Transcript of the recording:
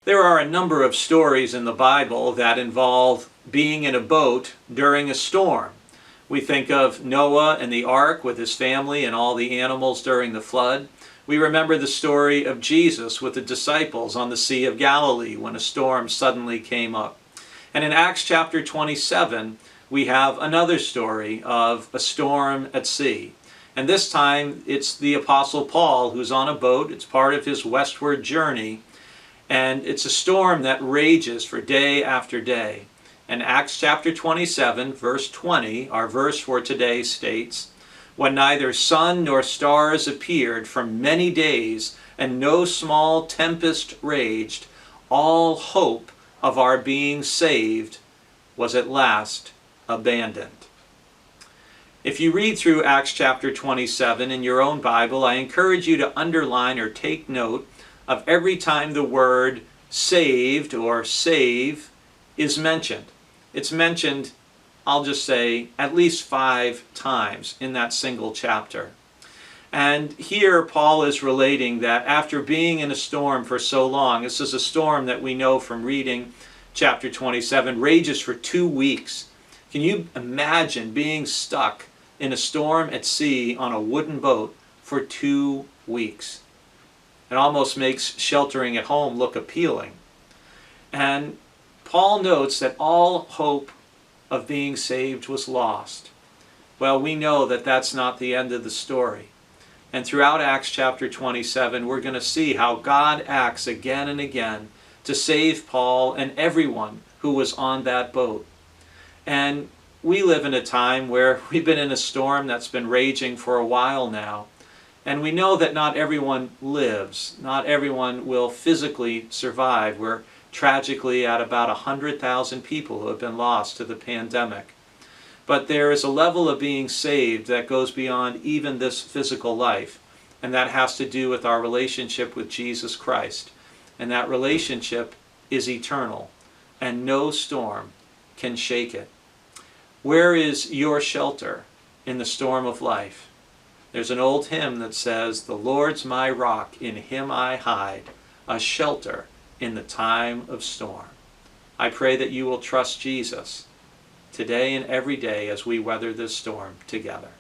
There are a number of stories in the Bible that involve being in a boat during a storm. We think of Noah and the ark with his family and all the animals during the flood. We remember the story of Jesus with the disciples on the Sea of Galilee when a storm suddenly came up. And in Acts chapter 27, we have another story of a storm at sea. And this time it's the Apostle Paul who's on a boat. It's part of his westward journey. And it's a storm that rages for day after day. And Acts chapter 27, verse 20, our verse for today states, "When neither sun nor stars appeared for many days, and no small tempest raged, all hope of our being saved was at last abandoned." If you read through Acts chapter 27 in your own Bible, I encourage you to underline or take note of every time the word saved or save is mentioned. It's mentioned, I'll just say, at least 5 times in that single chapter. And here Paul is relating that after being in a storm for so long, this is a storm that we know from reading chapter 27, rages for 2 weeks. Can you imagine being stuck in a storm at sea on a wooden boat for 2 weeks? It almost makes sheltering at home look appealing. And Paul notes that all hope of being saved was lost. Well, we know that that's not the end of the story. And throughout Acts chapter 27, we're going to see how God acts again and again to save Paul and everyone who was on that boat. And we live in a time where we've been in a storm that's been raging for a while now. And we know that not everyone lives. Not everyone will physically survive. We're tragically at about 100,000 people who have been lost to the pandemic. But there is a level of being saved that goes beyond even this physical life. And that has to do with our relationship with Jesus Christ. And that relationship is eternal. And no storm can shake it. Where is your shelter in the storm of life? There's an old hymn that says, "The Lord's my rock, in him I hide, a shelter in the time of storm." I pray that you will trust Jesus today and every day as we weather this storm together.